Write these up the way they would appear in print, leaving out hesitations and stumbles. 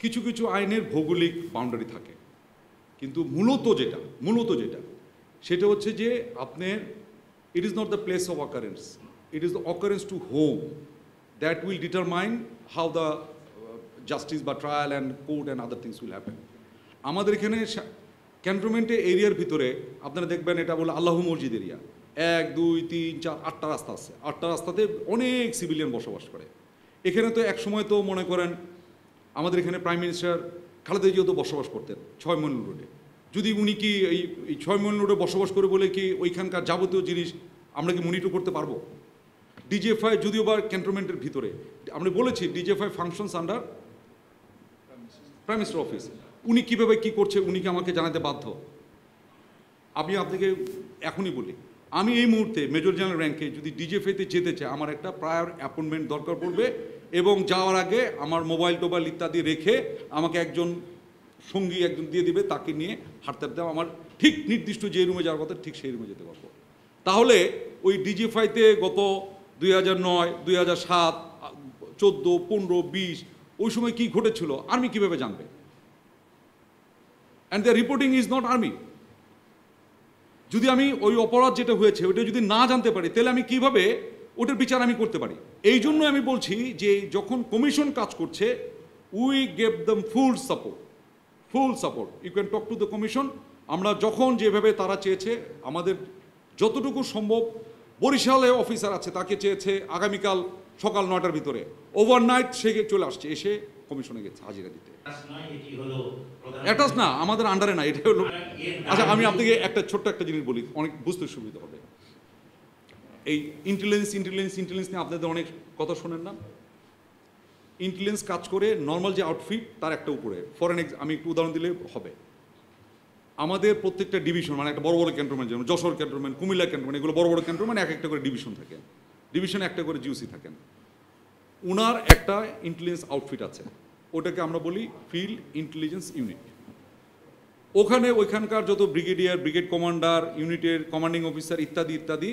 কিছু কিছু আইনের ভৌগোলিক বাউন্ডারি থাকে, কিন্তু মূলত যেটা সেটা হচ্ছে যে আপনার it is not the place of occurrence, it is the occurrence to home that will determine how the justice বা trial and court and other things will happen. আমাদের এখানে ক্যান্টনমেন্টে এরিয়ার ভিতরে আপনারা দেখবেন এটা বলে আল্লাহ মসজিদ এরিয়া, 1 2 3 4 8টা রাস্তা আছে, 8টা রাস্তাতে অনেক সিভিলিয়ান বসবাস করে। এখানে তো এক সময় তো মনে করেন আমাদের এখানে প্রাইম মিনিস্টার খালেদা জিয়াও তো বসবাস করতেন 6 মইল রোডে। যদি উনি কি এই 6 মইল রোডে বসবাস করে বলে কি ওইখানকার যাবতীয় জিনিস আমরা কি মনিটর করতে পারবো? ডিজিএফআই যদিও বা ক্যান্টনমেন্টের ভিতরে, আমরা বলেছি DGFI functions under prime minister office. উনি কীভাবে কী করছে উনি কি আমাকে জানাতে বাধ্য? আমি আপনাকে এখনই বলি, আমি এই মুহূর্তে মেজর জেনারেল র্যাঙ্কে যদি ডিজিএফআইতে যেতে চাই আমার একটা প্রায়র অ্যাপয়েন্টমেন্ট দরকার পড়বে, এবং যাওয়ার আগে আমার মোবাইল টোবাইল ইত্যাদি রেখে আমাকে একজন সঙ্গী একজন দিয়ে দিবে, তাকে নিয়ে হাঁটতে হাঁটতে আমার ঠিক নির্দিষ্ট যে রুমে যাওয়ার কথা ঠিক সেই রুমে যেতে পারবো। তাহলে ওই ডিজিএফআইতে গত 2009 2007 14 15 20 ওই সময় কী ঘটেছিল আর্মি কীভাবে জানবে? And the reporting is not army. যদি আমি ওই অপরাধ যেটা হয়েছে ওইটা যদি না জানতে পারি তাহলে আমি কিভাবে ওটার বিচার আমি করতে পারি? এই জন্য আমি বলছি যে যখন কমিশন কাজ করছে we gave them full support, you can talk to the commission. আমরা যখন যেভাবে তারা চেয়েছে আমাদের যতটুকু সম্ভব, বরিশালে অফিসার আছে তাকে চেয়েছে আগামীকাল সকাল 9টার ভিতরে, ওভারনাইট সে চলে আসছে, এসে কমিশনে গেছে হাজিরা দিতে। অ্যাটাচ না, আমাদের আন্ডারে না, এটা হলো। আচ্ছা আমি আপনাকে একটা ছোট্ট একটা জিনিস বলি, অনেক বুঝতে সুবিধা হবে। এই ইন্টেলিজেন্স নিয়ে আপনাদের অনেক কথা শোনেন না? ইন্টেলিজেন্স কাজ করে নর্মাল যে আউটফিট তার একটা উপরে ফরেন। আমি একটু উদাহরণ দিলে হবে। আমাদের প্রত্যেকটা ডিভিশন মানে একটা বড় বড় ক্যান্টনমেন্ট, যেমন যশোর ক্যান্টনমেন্ট, কুমিল্লা ক্যান্টনমেন্ট, এগুলো বড় বড় ক্যান্টনমেন্ট, এক একটা করে ডিভিশন থাকে, ডিভিশনে একটা করে জিওসি থাকেন। ওনার একটা ইন্টেলিজেন্স আউটফিট আছে, ওটাকে আমরা বলি ফিল্ড ইন্টেলিজেন্স ইউনিট। ওইখানকার যত ব্রিগেডিয়ার, ব্রিগেড কমান্ডার, ইউনিটের কমান্ডিং অফিসার ইত্যাদি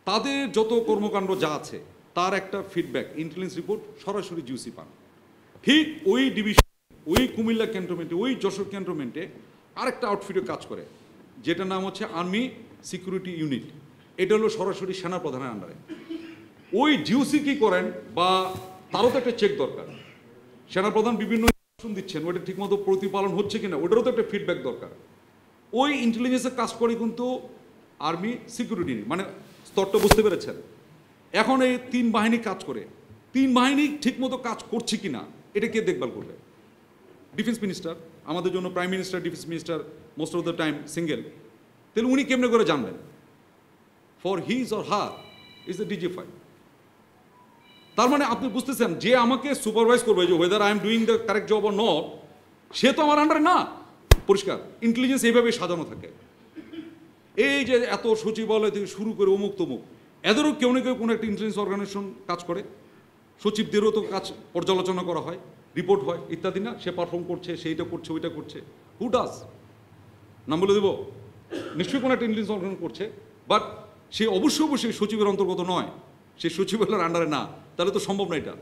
তাদের যত কর্মকাণ্ড যা আছে তার একটা ফিডব্যাক ইন্টেলিজেন্স রিপোর্ট সরাসরি জিওসি পান। ঠিক ওই ডিভিশন, ওই কুমিল্লা ক্যান্টনমেন্টে, ওই যশোর ক্যান্টনমেন্টে আরেকটা আউটফিটে কাজ করে, যেটার নাম হচ্ছে আর্মি সিকিউরিটি ইউনিট। এটা হলো সরাসরি সেনা প্রধানের আন্ডারে। ওই জিওসি কি করেন বা তারও তো একটা চেক দরকার। সেনাপ্রধান বিভিন্ন ইনস্ট্রাকশন দিচ্ছেন, ওটা ঠিকমতো প্রতিপালন হচ্ছে কিনা ওটারও তো একটা ফিডব্যাক দরকার। ওই ইন্টেলিজেন্সের কাজ করে কিন্তু আর্মি সিকিউরিটি, মানে স্তরটা বুঝতে পেরেছেন? এখন এই 3 বাহিনী কাজ করে, 3 বাহিনী ঠিকমতো কাজ করছে কিনা এটা কে দেখভাল করবে? Defence minister. আমাদের জন্য prime minister, defence minister most of the time single. তাহলে উনি কেমনে করে জানবেন? For his or her is the DGFI. তার মানে আপনি বুঝতেছেন যে আমাকে সুপারভাইজ করবে যে whether I am doing the correct job or not, সে তো আমার আন্ডারে না। পরিষ্কার ইন্টেলিজেন্স এইভাবে সাজানো থাকে। এই যে এত সচিবালয় থেকে শুরু করে অমুক তমুক, এদেরও কেউ না কেউ কোনো একটা ইন্টেলিজেন্স অর্গানাইজেশন কাজ করে। সচিবদেরও তো কাজ পর্যালোচনা করা হয়, রিপোর্ট হয় ইত্যাদি, না? সে পারফর্ম করছে, সেইটা করছে, ওইটা করছে। Who does? নাম বলে দেবো? নিশ্চয়ই কোনো একটা ইন্টেলিজেন্স অর্গানাইজেশন করছে, বাট সে অবশ্যই সচিবের অন্তর্গত নয়, সে সচিবালয়ের আন্ডারে না। তাহলে তো সম্ভব না এটা।